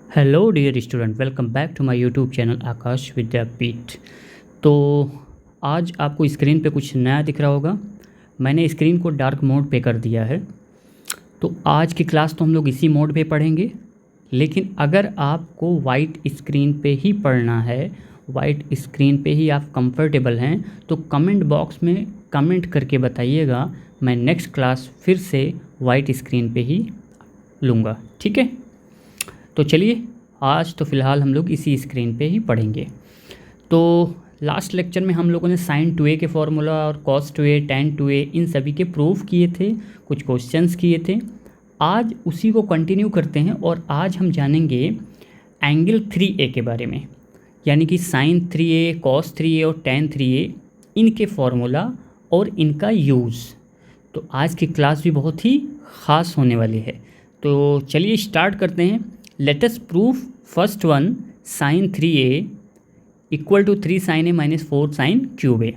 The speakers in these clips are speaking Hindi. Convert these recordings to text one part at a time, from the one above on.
Hello dear student, welcome back to my YouTube channel Aakash Vidyapeeth. तो आज आपको स्क्रीन पे कुछ नया दिख रहा होगा। मैंने स्क्रीन को डार्क मोड पे कर दिया है। तो आज की क्लास तो हम लोग इसी मोड पे पढ़ेंगे, लेकिन अगर आपको वाइट स्क्रीन पे ही पढ़ना है, वाइट स्क्रीन पे ही आप कंफर्टेबल हैं, तो कमेंट बॉक्स में कमेंट करके बताइएगा। मैं नेक्स्ट क्लास फिर से वाइट स्क्रीन पे ही लूँगा, ठीक है। तो चलिए, आज तो फ़िलहाल हम लोग इसी स्क्रीन पे ही पढ़ेंगे। तो लास्ट लेक्चर में हम लोगों ने साइन 2a के फॉर्मूला और कॉस 2a, टैन 2a इन सभी के प्रूफ किए थे, कुछ क्वेश्चंस किए थे। आज उसी को कंटिन्यू करते हैं और आज हम जानेंगे एंगल 3a के बारे में, यानी कि साइन 3a, कॉस 3a और टैन 3a इनके फॉर्मूला और इनका यूज़। तो आज की क्लास भी बहुत ही ख़ास होने वाली है। तो चलिए स्टार्ट करते हैं। Let us prove first one, sine 3a equal to 3 sine a minus 4 sine cube a.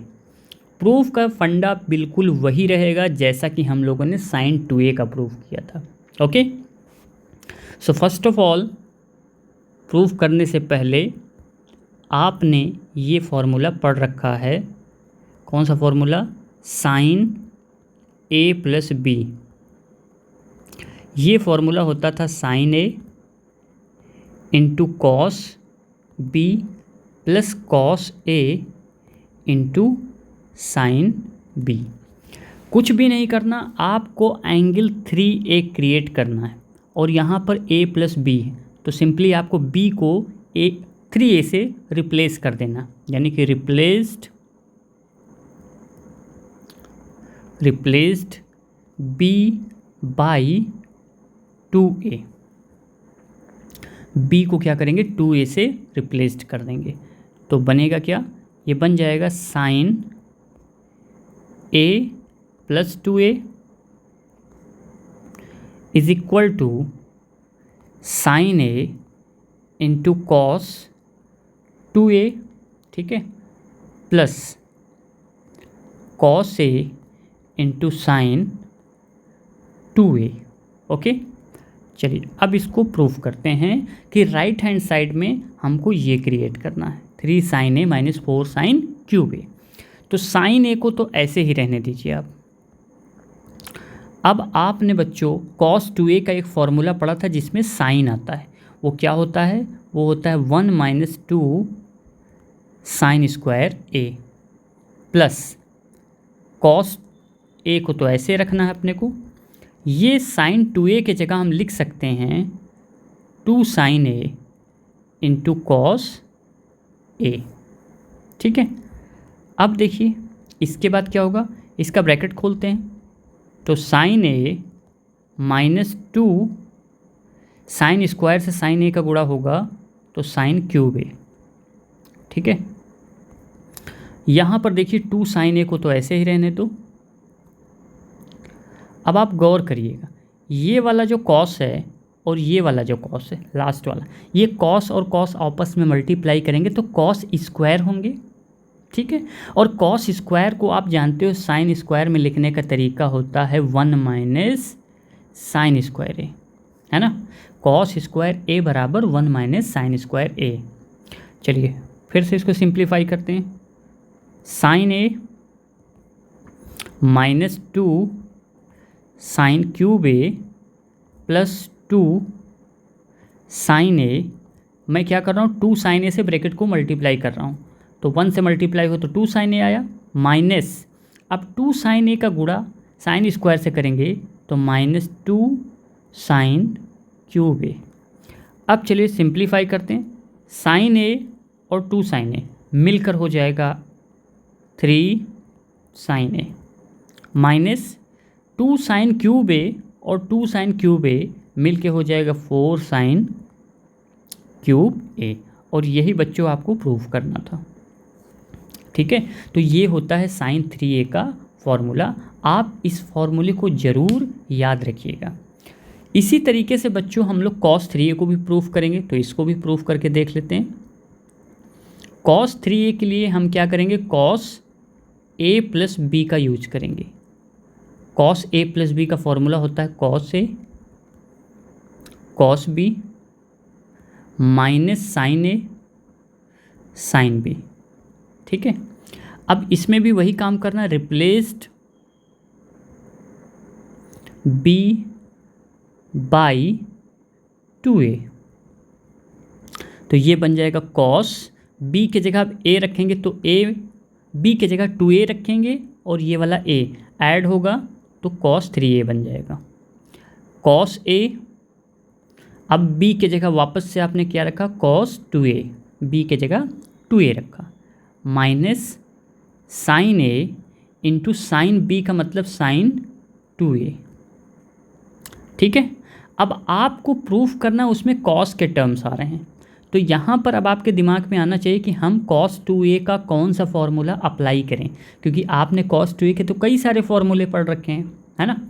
Proof का फंडा बिल्कुल वही रहेगा जैसा कि हम लोगों ने साइन 2a का प्रूफ किया था। Okay, so first of all proof करने से पहले आपने ये फॉर्मूला पढ़ रखा है। कौन सा formula? Sine a plus b. ये फॉर्मूला होता था sine a into cos b plus cos a into sine b. कुछ भी नहीं करना, आपको एंगल 3a क्रिएट करना है और यहाँ पर a प्लस बी है, तो सिंपली आपको b को 3a से रिप्लेस कर देना, यानी कि replaced b by 2a। b को क्या करेंगे? 2a से रिप्लेस्ड कर देंगे, तो बनेगा क्या? ये बन जाएगा sine a plus 2a is equal to sine a into cos 2a, ठीक है, plus cos a into sine 2a। Okay, चलिए अब इसको प्रूफ करते हैं कि राइट हैंड साइड में हमको ये क्रिएट करना है 3 sine a minus 4 sine cube ए। तो साइन ए को तो ऐसे ही रहने दीजिए आप। अब आपने बच्चों कॉस 2a का एक फॉर्मूला पढ़ा था जिसमें साइन आता है। वो क्या होता है? वो होता है 1 माइनस 2 साइन स्क्वायर ए, प्लस कॉस ए को तो ऐसे रखना है अपने को। ये साइन 2a के जगह हम लिख सकते हैं 2 sine a into cos a, ठीक है। अब देखिए इसके बाद क्या होगा, इसका ब्रैकेट खोलते हैं, तो sign a minus 2 sine square से साइन ए का गुणा होगा तो साइन क्यूब ए, ठीक है। यहाँ पर देखिए 2 साइन ए को तो ऐसे ही रहने दो। अब आप गौर करिएगा, ये वाला जो कॉस है और ये वाला जो कॉस है लास्ट वाला, ये कॉस और कॉस आपस में मल्टीप्लाई करेंगे तो कॉस स्क्वायर होंगे, ठीक है। और कॉस स्क्वायर को आप जानते हो साइन स्क्वायर में लिखने का तरीका होता है 1 माइनस साइन स्क्वायर ए, है ना। कॉस स्क्वायर ए बराबर 1 माइनस साइन स्क्वायर ए। चलिए फिर से इसको सिंप्लीफाई करते हैं। Sign a minus 2 sign cube A plus 2 sine ए। मैं क्या कर रहा हूँ? 2 साइन ए से ब्रैकेट को मल्टीप्लाई कर रहा हूँ, तो 1 से मल्टीप्लाई हो तो 2 साइन ए आया, माइनस अब 2 साइन ए का गुणा साइन स्क्वायर से करेंगे तो माइनस 2 साइन क्यूब ए। अब चलिए सिंप्लीफाई करते हैं। साइन ए और 2 साइन ए मिलकर हो जाएगा 3 sine a, minus 2 sign cube ए और 2 साइन क्यूब ए मिल के हो जाएगा 4 साइन क्यूब ए। और यही बच्चों आपको प्रूफ करना था, ठीक है। तो ये होता है साइन 3a का फॉर्मूला। आप इस फॉर्मूले को ज़रूर याद रखिएगा। इसी तरीके से बच्चों हम लोग कॉस 3a को भी प्रूफ करेंगे, तो इसको भी प्रूफ करके देख लेते हैं। कॉस 3a के लिए हम क्या करेंगे? कॉस a प्लस बी का यूज करेंगे। कॉस ए प्लस बी का फॉर्मूला होता है cos A cos B minus sine A sine B. ठीक है, अब इसमें भी वही काम करना, रिप्लेस्ड बी बाई 2a। तो ये बन जाएगा कॉस, b के जगह आप a रखेंगे तो a, b के जगह 2a रखेंगे और ये वाला a ऐड होगा तो cos 3a बन जाएगा। cos a, अब b के जगह वापस से आपने क्या रखा, cos 2a, b के जगह 2a रखा, minus sine a into sine b का मतलब साइन 2a। ठीक है, अब आपको प्रूफ करना उसमें cos के टर्म्स आ रहे हैं, तो यहाँ पर अब आपके दिमाग में आना चाहिए कि हम cos 2a का कौन सा फॉर्मूला अप्लाई करें, क्योंकि आपने cos 2a के तो कई सारे फॉर्मूले पढ़ रखे हैं, है ना।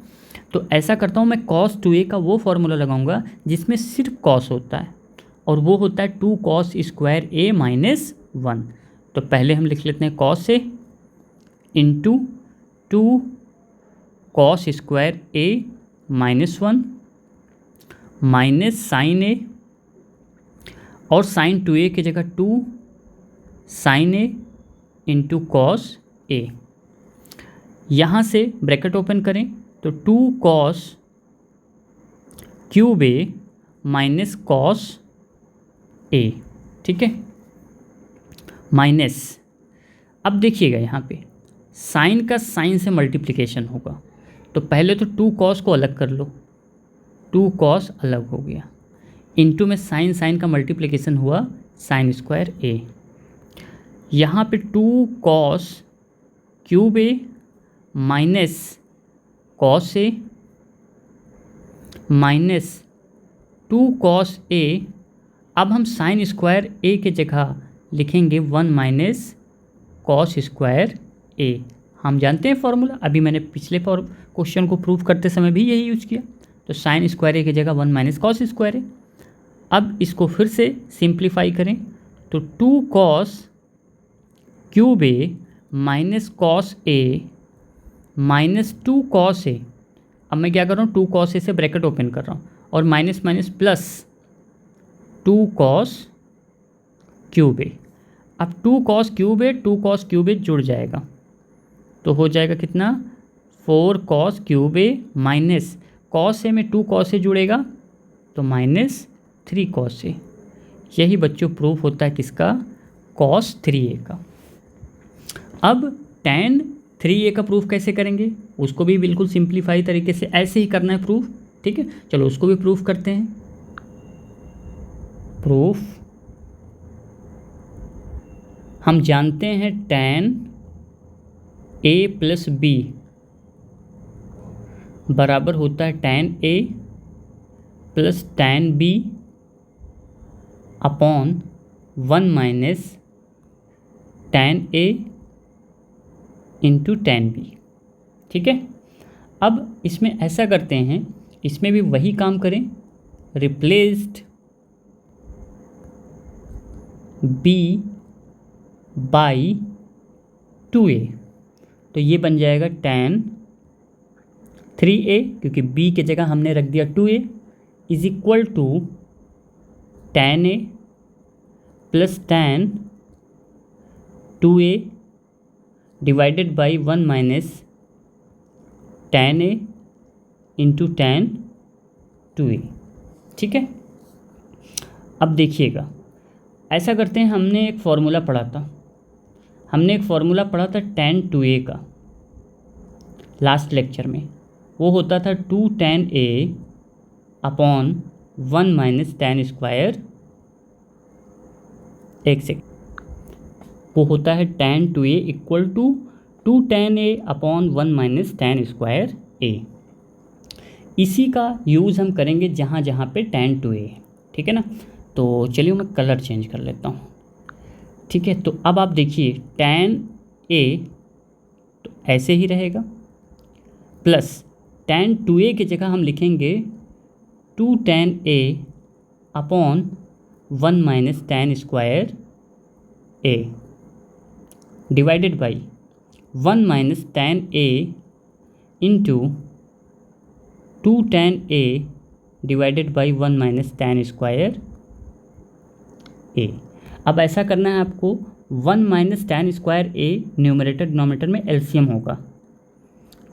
तो ऐसा करता हूँ, मैं cos 2a का वो फॉर्मूला लगाऊंगा जिसमें सिर्फ cos होता है, और वो होता है 2 cos स्क्वायर a माइनस 1। तो पहले हम लिख लेते हैं cos a into 2 cos square a minus 1 minus sine a, और साइन 2a की जगह 2 sine a into cos a. यहाँ से ब्रैकेट ओपन करें तो 2 cos cube a minus cos a. ठीक है, माइनस, अब देखिएगा यहाँ पे साइन का साइन से मल्टीप्लिकेशन होगा, तो पहले तो 2 कॉस को अलग कर लो, 2 कॉस अलग हो गया, इनटू में साइन साइन का मल्टीप्लिकेशन हुआ साइन स्क्वायर ए। यहाँ पे 2 cos cube a minus cos A minus 2 cos A. अब हम साइन स्क्वायर ए के जगह लिखेंगे 1 माइनस कॉस स्क्वायर ए। हम जानते हैं फॉर्मूला, अभी मैंने पिछले क्वेश्चन को प्रूव करते समय भी यही यूज किया। तो साइन स्क्वायर ए की जगह 1 माइनस कॉस स्क्वायर ए। अब इसको फिर से सिंप्लीफाई करें तो 2 cos cube a minus cos A minus 2 cos A. अब मैं क्या कर रहा हूँ, 2 कॉस ए से ब्रैकेट ओपन कर रहा हूँ और minus minus plus 2 cos cube a. अब 2 cos cube a 2 cos cube a जुड़ जाएगा तो हो जाएगा कितना, 4 cos cube a minus cos a में 2 कॉस ए जुड़ेगा तो माइनस 3 कॉस ए। यही बच्चों प्रूफ होता है किसका, cos 3a का। अब tan 3a का प्रूफ कैसे करेंगे, उसको भी बिल्कुल सिंप्लीफाई तरीके से ऐसे ही करना है प्रूफ। ठीक है, चलो उसको भी प्रूफ करते हैं। प्रूफ, हम जानते हैं tan a प्लस b बराबर होता है tan a plus tan b upon 1 minus tan a into tan b। ठीक है, अब इसमें ऐसा करते हैं, इसमें भी वही काम करें, रिप्लेस्ड b बाई 2a। तो ये बन जाएगा tan 3a, क्योंकि b के जगह हमने रख दिया 2a, is equal to tan a plus tan 2a divided by 1 minus tan a into tan 2a। ठीक है, अब देखिएगा ऐसा करते हैं, हमने एक फार्मूला पढ़ा था, tan 2a का लास्ट लेक्चर में। वो होता था 2 tan a upon 1 minus tan square, एक सेकेंड, वो होता है tan 2a equal to 2 tan a upon 1 minus tan square a। इसी का यूज़ हम करेंगे जहाँ जहाँ पे tan 2a है। ठीक है ना, तो चलिए मैं कलर चेंज कर लेता हूँ। ठीक है, तो अब आप देखिए tan a तो ऐसे ही रहेगा, प्लस tan 2a की जगह हम लिखेंगे 2 tan a upon 1 minus tan square a divided by 1 minus tan a into 2 tan a divided by 1 minus tan square a. अब ऐसा करना है आपको, 1 minus tan square a numerator denominator में एलसीएम होगा,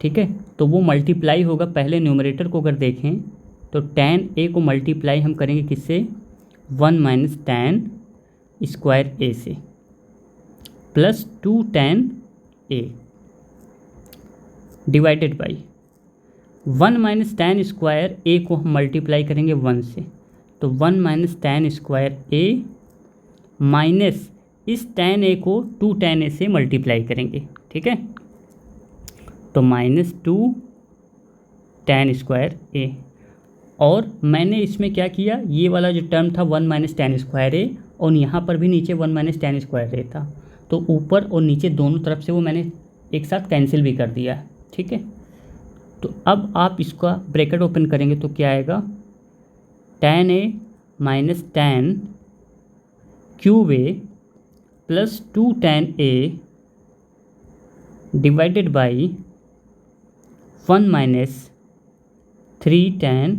ठीक है। तो वो मल्टीप्लाई होगा, पहले न्यूमरेटर को अगर देखें तो tan ए को मल्टीप्लाई हम करेंगे किससे, 1 माइनस tan स्क्वायर ए से, plus 2 tan a divided by 1 minus tan square a को हम मल्टीप्लाई करेंगे 1 से, तो 1 minus tan square a minus इस tan ए को 2 tan ए से मल्टीप्लाई करेंगे, ठीक है। तो -2 tan स्क्वायर ए, और मैंने इसमें क्या किया, ये वाला जो टर्म था 1 माइनस tan स्क्वायर ए, और यहाँ पर भी नीचे 1 माइनस tan स्क्वायर ए था, तो ऊपर और नीचे दोनों तरफ से वो मैंने एक साथ कैंसिल भी कर दिया, ठीक है। तो अब आप इसका ब्रैकेट ओपन करेंगे तो क्या आएगा, tan a minus tan cube A plus 2 tan a divided by 1 minus 3 tan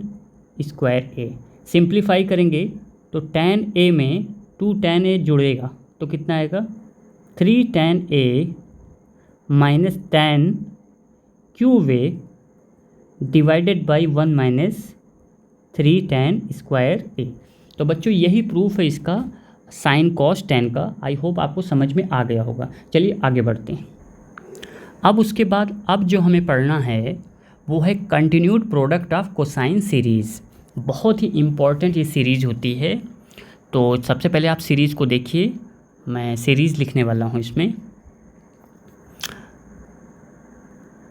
square A. Simplify करेंगे तो tan ए में 2 tan ए जुड़ेगा तो कितना आएगा, 3 tan a minus tan cube a divided by 1 minus 3 tan square a. तो बच्चों यही प्रूफ है इसका साइन कॉस tan का। आई होप आपको समझ में आ गया होगा। चलिए आगे बढ़ते हैं। अब उसके बाद अब जो हमें पढ़ना है वो है continued product of cosine series. बहुत ही इम्पॉर्टेंट ये सीरीज़ होती है। तो सबसे पहले आप सीरीज़ को देखिए, मैं सीरीज़ लिखने वाला हूँ इसमें,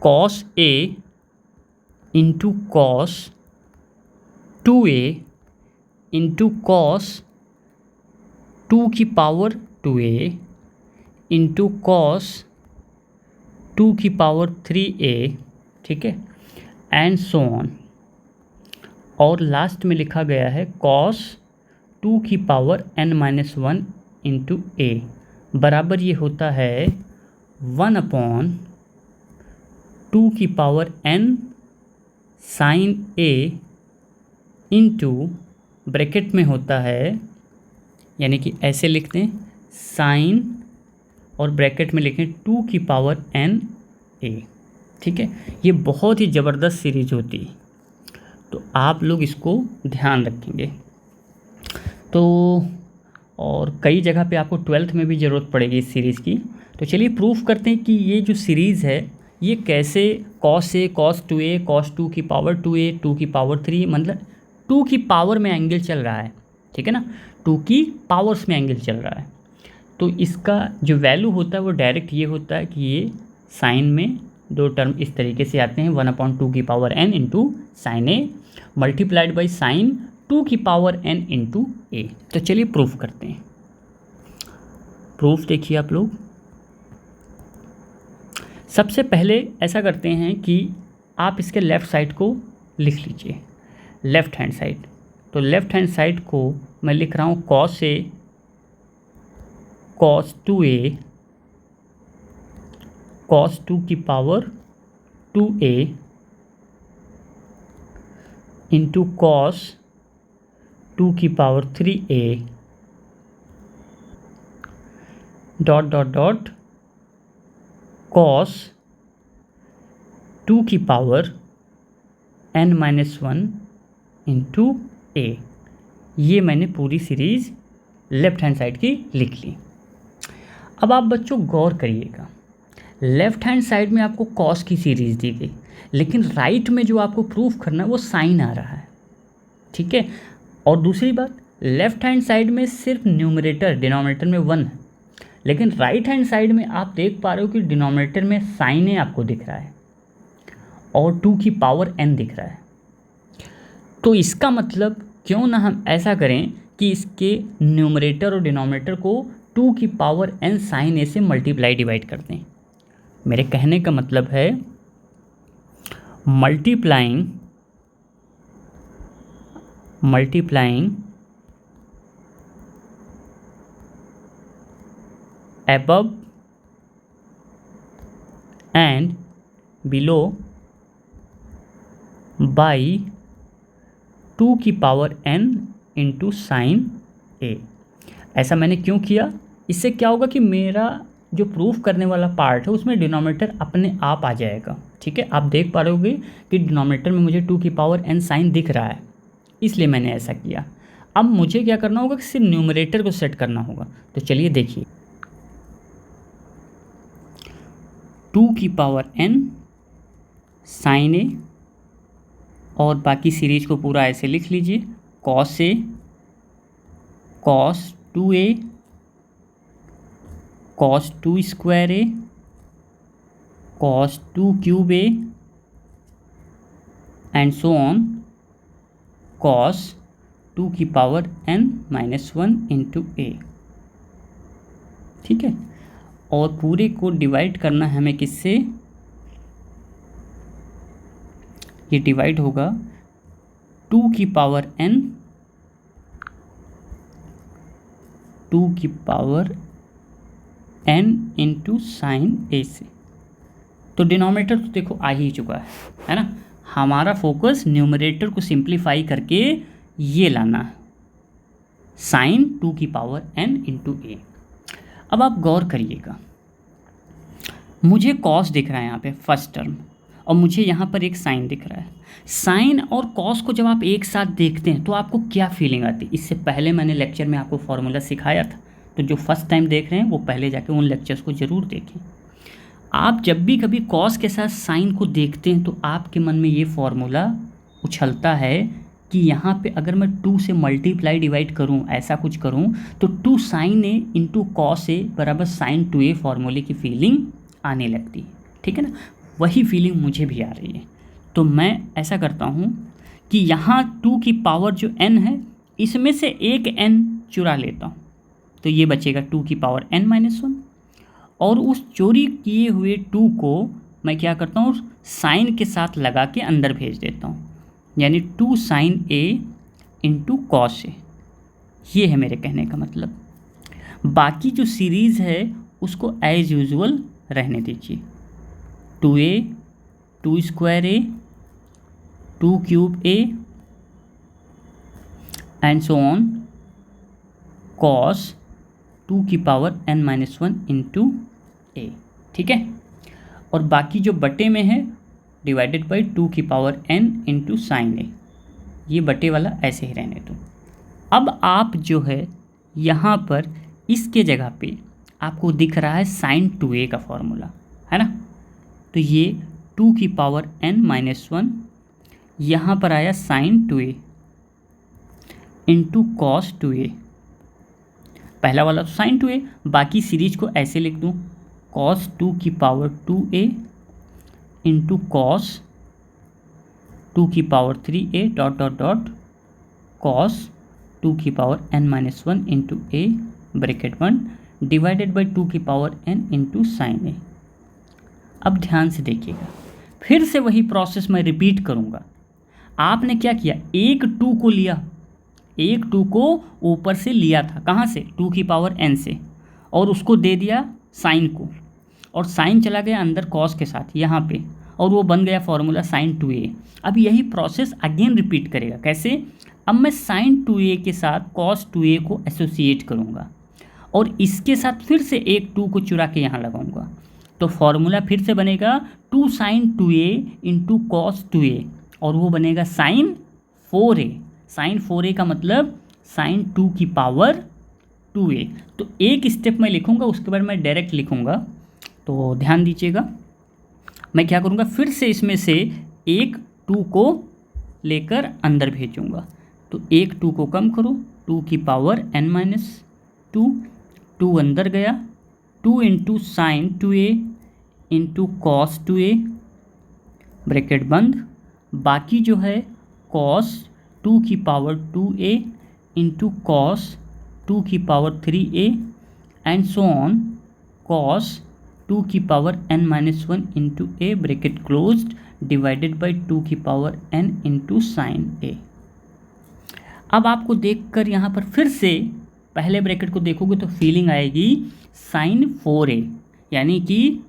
cos a into cos 2a into cos 2 की पावर 2a इंटू कॉस 2 की पावर 3a, ठीक है, एंड सो ऑन। और लास्ट में लिखा गया है कॉस 2 की पावर n-1 इंटू a बराबर ये होता है 1/2 की power n sine a into bracket में होता है, यानी कि ऐसे लिख दें साइन और ब्रैकेट में लिखें 2 की पावर n a, ठीक है। ये बहुत ही ज़बरदस्त सीरीज होती है, तो आप लोग इसको ध्यान रखेंगे। तो और कई जगह पे आपको 12th में भी ज़रूरत पड़ेगी इस सीरीज़ की। तो चलिए प्रूफ करते हैं कि ये जो सीरीज़ है ये कैसे cos A cos 2a cos 2 की पावर 2a 2 की पावर 3, मतलब 2 की पावर में एंगल चल रहा है, ठीक है ना, 2 की पावर्स में एंगल चल रहा है। तो इसका जो वैल्यू होता है वो डायरेक्ट ये होता है कि ये साइन में दो टर्म इस तरीके से आते हैं, 1/2 की power n into sine A multiplied by sine 2 की पावर n इंटू ए। तो चलिए प्रूफ करते हैं। प्रूफ देखिए आप लोग, सबसे पहले ऐसा करते हैं कि आप इसके लेफ़्ट साइड को लिख लीजिए, लेफ़्ट हैंड साइड। तो लेफ़्ट हैंड साइड को मैं लिख रहा हूँ cos A cos 2a cos 2 की पावर 2a इंटू कॉस 2 की power 3a dot dot dot cos 2 की पावर n-1 इंटू a। ये मैंने पूरी सीरीज़ लेफ़्ट हैंड साइड की लिख ली। अब आप बच्चों गौर करिएगा, लेफ़्ट हैंड साइड में आपको कॉस की सीरीज़ दी गई, लेकिन राइट में जो आपको प्रूफ करना है वो साइन आ रहा है, ठीक है। और दूसरी बात, लेफ़्ट हैंड साइड में सिर्फ न्यूमरेटर डिनोमिनेटर में 1 है, लेकिन राइट हैंड साइड में आप देख पा रहे हो कि डिनोमिनेटर में साइन ए आपको दिख रहा है और 2 की पावर n दिख रहा है। तो इसका मतलब क्यों ना हम ऐसा करें कि इसके न्यूमरेटर और डिनोमिनेटर को 2 की पावर n साइन ए से मल्टीप्लाई डिवाइड कर दें। मेरे कहने का मतलब है multiplying above and below by 2 की पावर n इंटू साइन ए। ऐसा मैंने क्यों किया, इससे क्या होगा कि मेरा जो प्रूफ करने वाला पार्ट है उसमें डिनोमिनेटर अपने आप आ जाएगा। ठीक है, आप देख पा रहे होगे कि डिनोमिनेटर में मुझे 2 की पावर n साइन दिख रहा है, इसलिए मैंने ऐसा किया। अब मुझे क्या करना होगा कि सिर्फ न्यूमरेटर को सेट करना होगा। तो चलिए देखिए, 2 की पावर n साइन ए, और बाकी सीरीज को पूरा ऐसे लिख लीजिए, cos A, cos 2a, cos 2 square A, cos 2 cube A, and so on, cos 2 की पावर n-1 इंटू ए। ठीक है, और पूरे को डिवाइड करना है हमें किससे, ये डिवाइड होगा 2 की पावर n, 2 की पावर n इंटू साइन ए से। तो डिनोमिनेटर तो देखो आ ही चुका है ना। हमारा फोकस न्यूमरेटर को सिंप्लीफाई करके ये लाना है, साइन 2 की पावर n इंटू ए। अब आप गौर करिएगा, मुझे कॉस दिख रहा है यहाँ पे फर्स्ट टर्म, और मुझे यहाँ पर एक साइन दिख रहा है। साइन और कॉस को जब आप एक साथ देखते हैं तो आपको क्या फीलिंग आती है? इससे पहले मैंने लेक्चर में आपको फॉर्मूला सिखाया था, तो जो फर्स्ट टाइम देख रहे हैं वो पहले जाके उन लेक्चर्स को ज़रूर देखें। आप जब भी कभी कॉस के साथ साइन को देखते हैं तो आपके मन में ये फॉर्मूला उछलता है कि यहाँ पे अगर मैं 2 से मल्टीप्लाई डिवाइड करूँ, ऐसा कुछ करूँ, तो 2 साइन ए इंटू कॉस ए बराबर साइन 2a फॉर्मूले की फीलिंग आने लगती है। ठीक है ना, वही फीलिंग मुझे भी आ रही है। तो मैं ऐसा करता हूँ कि यहाँ 2 की पावर जो n है, इसमें से एक n चुरा लेता हूँ, तो ये बचेगा 2 की पावर n-1, और उस चोरी किए हुए 2 को मैं क्या करता हूँ, साइन के साथ लगा के अंदर भेज देता हूँ, यानी 2 साइन a इंटू कॉस ए। ये है मेरे कहने का मतलब। बाकी जो सीरीज़ है उसको एज यूजुअल रहने दीजिए, 2a, 2 square A, 2 cube A, and so on, cos 2 की पावर n-1 इंटू ए। ठीक है, और बाकी जो बटे में है डिवाइडेड बाई 2 की पावर n इंटू साइन ए, ये बटे वाला ऐसे ही रहने दो। अब आप जो है यहाँ पर इसके जगह पे आपको दिख रहा है साइन 2a का फॉर्मूला, है ना। तो ये 2 की पावर n-1 यहाँ पर आया sign 2a into cos 2a। पहला वाला तो साइन 2a, बाकी सीरीज को ऐसे लिख दूँ, कॉस 2 की पावर 2a इंटू कॉस 2 की power 3a dot dot dot cos 2 की power n-1 into a bracket 1 divided by 2 की पावर n इंटू साइन ए। अब ध्यान से देखिएगा, फिर से वही प्रोसेस मैं रिपीट करूँगा। आपने क्या किया, एक 2 को लिया, एक 2 को ऊपर से लिया था, कहाँ से, 2 की पावर n से, और उसको दे दिया साइन को, और साइन चला गया अंदर कॉस के साथ यहाँ पे, और वो बन गया फॉर्मूला साइन 2a। अब यही प्रोसेस अगेन रिपीट करेगा। कैसे, अब मैं साइन 2a के साथ कॉस 2a को एसोसिएट करूँगा, और इसके साथ फिर से एक 2 को चुरा के यहाँ लगाऊंगा, तो फॉर्मूला फिर से बनेगा 2 sign 2a into cos 2a, और वो बनेगा साइन 4a। साइन 4a का मतलब साइन 2 की पावर 2a। तो एक स्टेप मैं लिखूंगा, उसके बाद मैं डायरेक्ट लिखूंगा, तो ध्यान दीजिएगा। मैं क्या करूंगा, फिर से इसमें से एक 2 को लेकर अंदर भेजूंगा, तो एक 2 को कम करो, 2 की पावर n-2, 2 अंदर गया, 2 into sine 2a into cos 2a bracket बंद, बाकी जो है कॉस 2 की पावर 2a इंटू कॉस 2 की power 3a and so on, cos 2 की power n-1 into a bracket closed divided by 2 की power n into sine a। अब आपको देखकर यहाँ पर फिर से पहले ब्रैकेट को देखोगे तो फीलिंग आएगी साइन 4a, यानी कि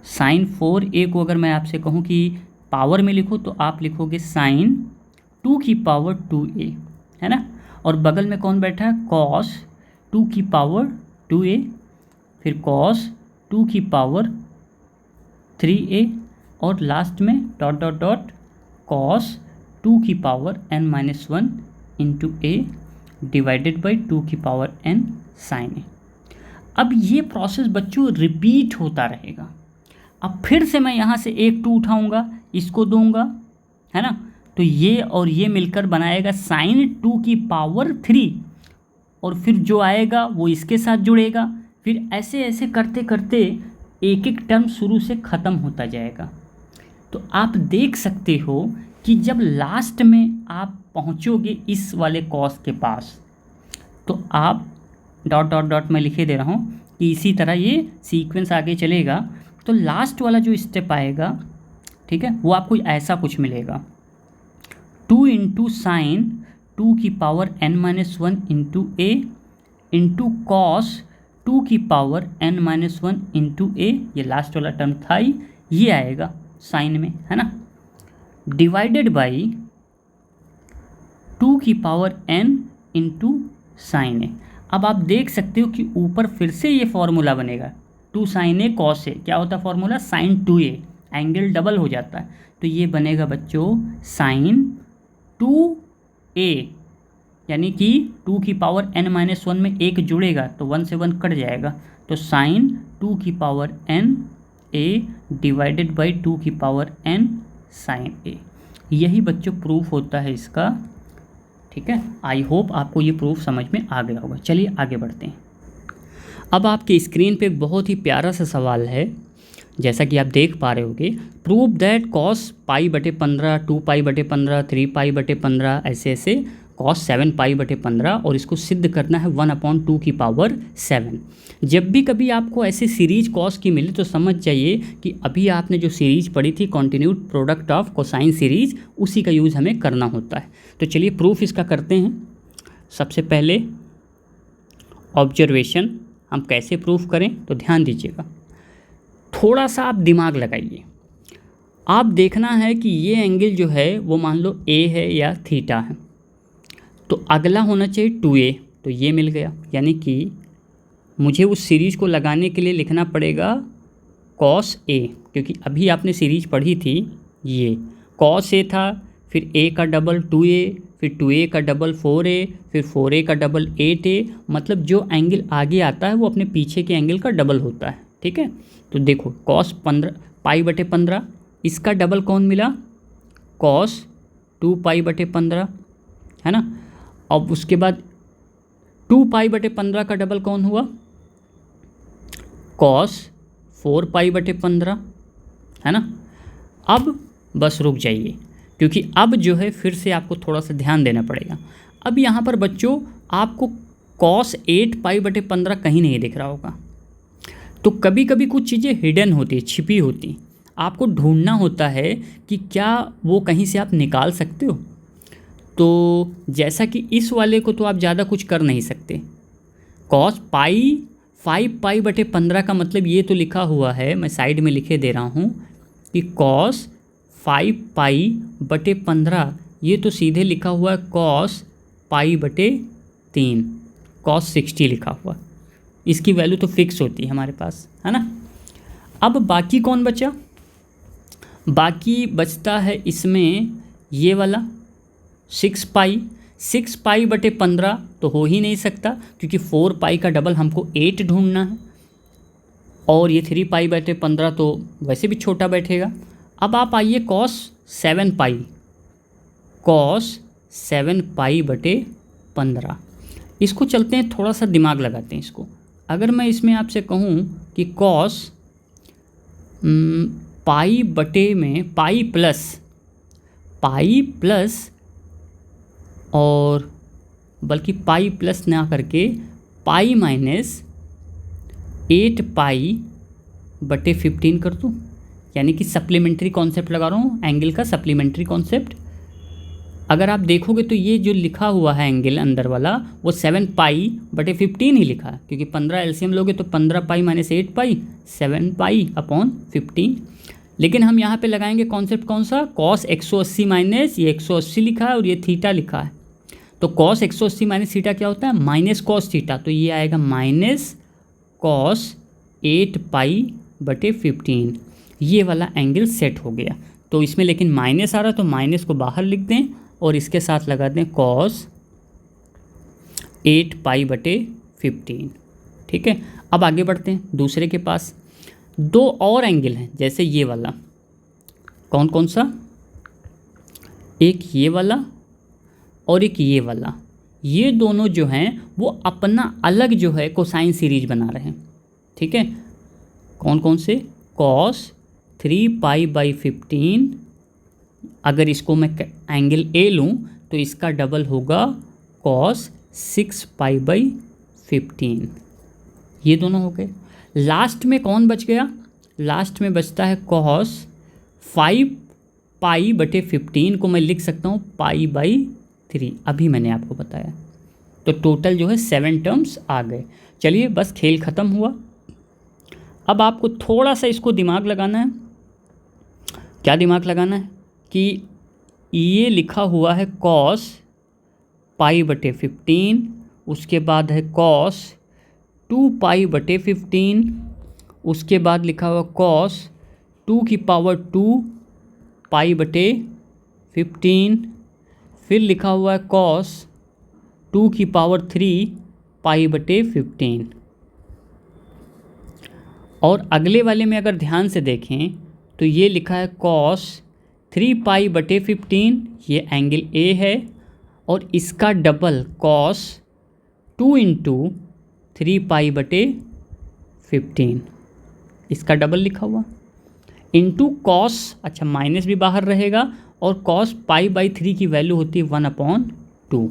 साइन 4a को अगर मैं आपसे कहूँ कि पावर में लिखो तो आप लिखोगे साइन 2 की पावर 2a, है ना। और बगल में कौन बैठा है, cos 2 की पावर 2a, फिर cos 2 की पावर 3a, और लास्ट में डॉट डॉट डॉट cos 2 की power n-1 into a divided by 2 की पावर n साइन a। अब ये प्रोसेस बच्चों रिपीट होता रहेगा। अब फिर से मैं यहाँ से एक 2 उठाऊँगा, इसको दूंगा, है ना, तो ये और ये मिलकर बनाएगा साइन 2 की पावर 3, और फिर जो आएगा वो इसके साथ जुड़ेगा। फिर ऐसे ऐसे करते करते एक एक टर्म शुरू से ख़त्म होता जाएगा। तो आप देख सकते हो कि जब लास्ट में आप पहुँचोगे इस वाले कॉस के पास, तो आप डॉट डॉट डॉट मैं लिखे दे रहा हूँ कि इसी तरह ये सीक्वेंस आगे चलेगा। तो लास्ट वाला जो स्टेप आएगा, ठीक है, वो आपको ऐसा कुछ मिलेगा, 2 इंटू साइन 2 की power n-1 into a into cos 2 की पावर n-1 इंटू a, ये लास्ट वाला टर्म था ही, ये आएगा साइन में, है ना, डिवाइडेड बाई 2 की पावर n इंटू साइन ए। अब आप देख सकते हो कि ऊपर फिर से ये फॉर्मूला बनेगा, 2 साइन ए कॉस ए, क्या होता है formula, sign 2a, angle double हो जाता है, तो ये बनेगा बच्चों साइन 2a, यानी कि 2 की पावर n-1 में एक जुड़ेगा तो 1 से 1 कट जाएगा, तो साइन 2 की power n a divided by 2 की पावर n साइन a। यही बच्चों प्रूफ होता है इसका, ठीक है। आई होप आपको ये प्रूफ समझ में आ गया होगा। चलिए आगे बढ़ते हैं। अब आपके स्क्रीन पे एक बहुत ही प्यारा सा सवाल है, जैसा कि आप देख पा रहे होगे, प्रूव दैट कॉस π/15, 2π/15, 3π/15, ऐसे ऐसे कॉस 7π/15, और इसको सिद्ध करना है 1/2 की पावर 7। जब भी कभी आपको ऐसे सीरीज कॉस की मिले तो समझ जाइए कि अभी आपने जो सीरीज पढ़ी थी continued product of cosine series, उसी का यूज़ हमें करना होता है। तो चलिए प्रूफ इसका करते हैं। सबसे पहले ऑब्जर्वेशन, हम कैसे प्रूफ करें तो ध्यान दीजिएगा, थोड़ा सा आप दिमाग लगाइए। आप देखना है कि ये एंगल जो है वो मान लो ए है या थीटा है, तो अगला होना चाहिए 2a, तो ये मिल गया, यानी कि मुझे उस सीरीज को लगाने के लिए लिखना पड़ेगा cos a, क्योंकि अभी आपने सीरीज पढ़ी थी, ये cos a था, फिर a का डबल 2a, फिर 2a का डबल 4a, फिर 4a का डबल 8a, मतलब जो एंगल आगे आता है वो अपने पीछे के एंगल का डबल होता है, ठीक है। तो देखो cos 15π/15, इसका डबल कौन मिला, cos 2π/15, है ना। अब उसके बाद 2π/15 का डबल कौन हुआ, cos 4π/15, है ना। अब बस रुक जाइए, क्योंकि अब जो है फिर से आपको थोड़ा सा ध्यान देना पड़ेगा। अब यहाँ पर बच्चों आपको cos 8π/15 कहीं नहीं दिख रहा होगा, तो कभी कभी कुछ चीज़ें हिडन होती है, छिपी होती, आपको ढूंढना होता है कि क्या वो कहीं से आप निकाल सकते हो। तो जैसा कि इस वाले को तो आप ज़्यादा कुछ कर नहीं सकते, cos 5π/15 का मतलब ये तो लिखा हुआ है, मैं साइड में लिखे दे रहा हूँ कि cos 5π/15, ये तो सीधे लिखा हुआ है cos π/3, cos 60 लिखा हुआ, इसकी वैल्यू तो फिक्स होती है हमारे पास, है ना। अब बाकी कौन बचा, बाकी बचता है इसमें ये वाला 6π/15 तो हो ही नहीं सकता, क्योंकि 4π का डबल हमको 8 ढूंढना है, और ये 3π/15 तो वैसे भी छोटा बैठेगा। अब आप आइए cos 7π/15, इसको चलते हैं, थोड़ा सा दिमाग लगाते हैं इसको। अगर मैं इसमें आपसे कहूँ कि cos पाई प्लस और बल्कि पाई प्लस ना करके पाई माइनस 8π/15 कर दूँ, यानी कि सप्लीमेंट्री कॉन्सेप्ट लगा रहा हूँ, एंगल का सप्लीमेंट्री कॉन्सेप्ट। अगर आप देखोगे तो ये जो लिखा हुआ है एंगल अंदर वाला वो 7π/15 ही लिखा है, क्योंकि 15 एलसीएम लोगे तो 15π माइनस 8π, 7π/15। लेकिन हम यहाँ पे लगाएंगे कॉन्सेप्ट कौन सा, cos 180 माइनस ये 180 लिखा है और ये थीटा लिखा है, तो कॉस 180 माइनस थीटा क्या होता है, माइनस कॉस थीटा, तो ये आएगा माइनस कॉस 8π/15। ये वाला एंगल सेट हो गया। तो इसमें लेकिन माइनस आ रहा, तो माइनस को बाहर लिख दें और इसके साथ लगा दें कॉस 8π/15। ठीक है, अब आगे बढ़ते हैं दूसरे के पास। दो और एंगल हैं, जैसे ये वाला, कौन कौन सा, एक ये वाला और एक ये वाला। ये दोनों जो हैं वो अपना अलग जो है कोसाइन सीरीज बना रहे हैं। ठीक है, कौन कौन से, कॉस 3π/15। अगर इसको मैं एंगल ए लूँ तो इसका डबल होगा कॉस 6π/15। ये दोनों हो गए। लास्ट में कौन बच गया, लास्ट में बचता है कॉस 5π/15 को मैं लिख सकता हूँ π/3। अभी मैंने आपको बताया। तो टोटल जो है 7 टर्म्स आ गए। चलिए बस खेल ख़त्म हुआ। अब आपको थोड़ा सा इसको दिमाग लगाना है। क्या दिमाग लगाना है कि ये लिखा हुआ है कॉस π/15, उसके बाद है कॉस 2π/15, उसके बाद लिखा हुआ कॉस 2π/15, फिर लिखा हुआ है कॉस 2π/3π/15। और अगले वाले में अगर ध्यान से देखें तो ये लिखा है कॉस 3π/15, ये एंगल ए है, और इसका डबल कॉस 2 × 3π/15, इसका डबल लिखा हुआ इंटू कॉस, अच्छा माइनस भी बाहर रहेगा, और कॉस π/3 की वैल्यू होती है 1/2।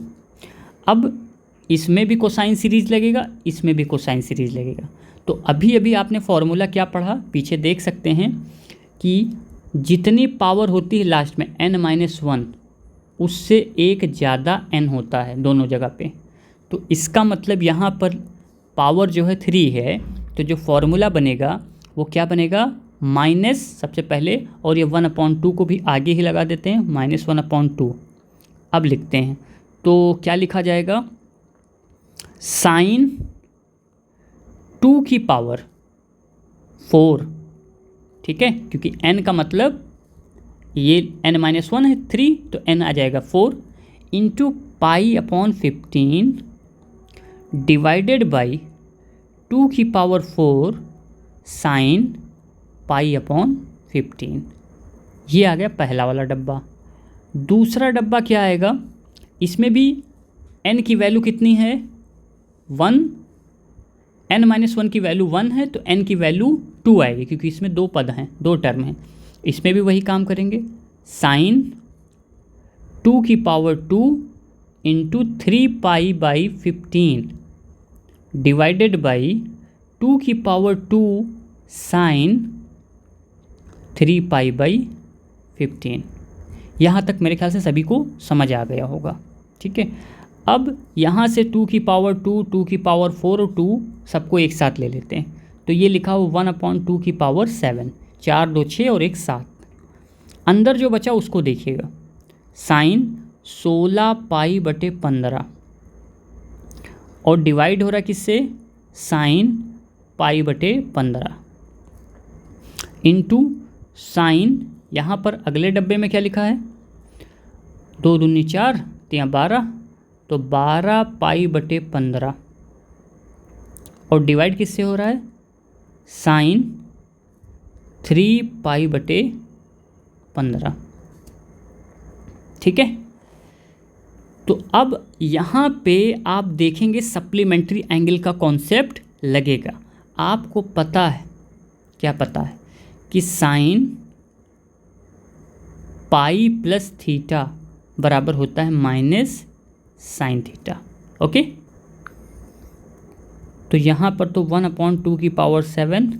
अब इसमें भी कोसाइन सीरीज लगेगा, इसमें भी कोसाइन सीरीज लगेगा। तो अभी अभी आपने फॉर्मूला क्या पढ़ा, पीछे देख सकते हैं कि जितनी पावर होती है लास्ट में n-1, उससे एक ज़्यादा n होता है दोनों जगह पे। तो इसका मतलब यहाँ पर पावर जो है 3 है, तो जो फॉर्मूला बनेगा वो क्या बनेगा, माइनस सबसे पहले, और ये 1/2 को भी आगे ही लगा देते हैं, -1/2। अब लिखते हैं तो क्या लिखा जाएगा, साइन 2⁴। ठीक है, क्योंकि n का मतलब ये n-1 है 3, तो n आ जाएगा 4 इंटू π/15 डिवाइडेड बाई 2⁴ साइन π/15। ये आ गया पहला वाला डब्बा। दूसरा डब्बा क्या आएगा, इसमें भी n की वैल्यू कितनी है, 1, n-1 की वैल्यू 1 है, तो n की वैल्यू 2 आएगी, क्योंकि इसमें दो पद हैं, दो टर्म हैं। इसमें भी वही काम करेंगे, sine 2⁴ into 3π/15 divided by 2⁴ sine 3π/15। यहाँ तक मेरे ख्याल से सभी को समझ आ गया होगा। ठीक है, अब यहाँ से 2⁴, 2⁴ और 2 सबको एक साथ ले लेते हैं। तो ये लिखा हो 1/2⁷, 4, 2, 6 और 1, 7। अंदर जो बचा उसको देखिएगा, साइन 16π/15 और डिवाइड हो रहा है किससे, साइन π/15 इंटू साइन, यहाँ पर अगले डब्बे में क्या लिखा है, 2 दूनी 4, 3 12, तो 12π/15 और डिवाइड किससे हो रहा है, साइन 3π/15। ठीक है, तो अब यहाँ पे आप देखेंगे सप्लीमेंट्री एंगल का कॉन्सेप्ट लगेगा। आपको पता है, क्या पता है कि साइन पाई प्लस थीटा बराबर होता है माइनस साइन थीटा। ओके, तो यहाँ पर तो 1/2⁷,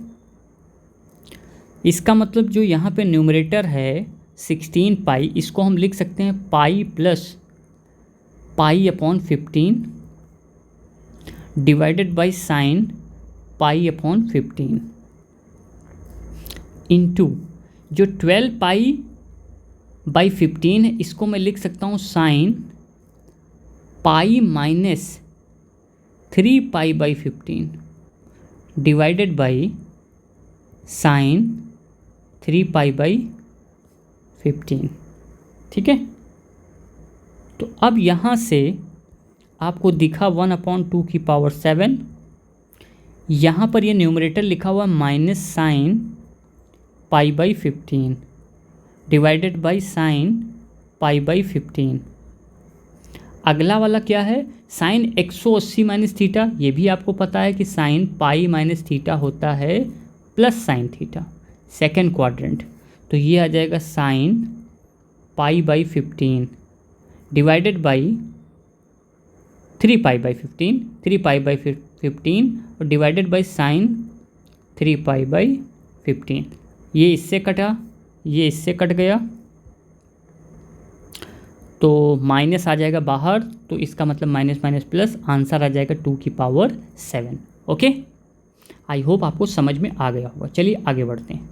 इसका मतलब जो यहाँ पे न्यूमरेटर है 16π, इसको हम लिख सकते हैं pi plus π/15 divided by sine π/15 into जो 12π/15 है, इसको मैं लिख सकता हूँ sine pi minus 3π/15 divided by sine 3π/15। ठीक है, तो अब यहाँ से आपको दिखा 1/2⁷, यहाँ पर ये न्यूमरेटर लिखा हुआ minus sine π/15 divided by sine π/15। अगला वाला क्या है, साइन 180 माइनस थीटा। ये भी आपको पता है कि साइन पाई माइनस थीटा होता है plus sine theta, second quadrant. तो ये आ जाएगा साइन π/15 डिवाइडेड बाई 3π/15 और डिवाइडेड बाई साइन 3π/15। ये इससे कटा, ये इससे कट गया, तो माइनस आ जाएगा बाहर, तो इसका मतलब माइनस माइनस प्लस, आंसर आ जाएगा 2⁷। ओके, आई होप आपको समझ में आ गया होगा। चलिए आगे बढ़ते हैं।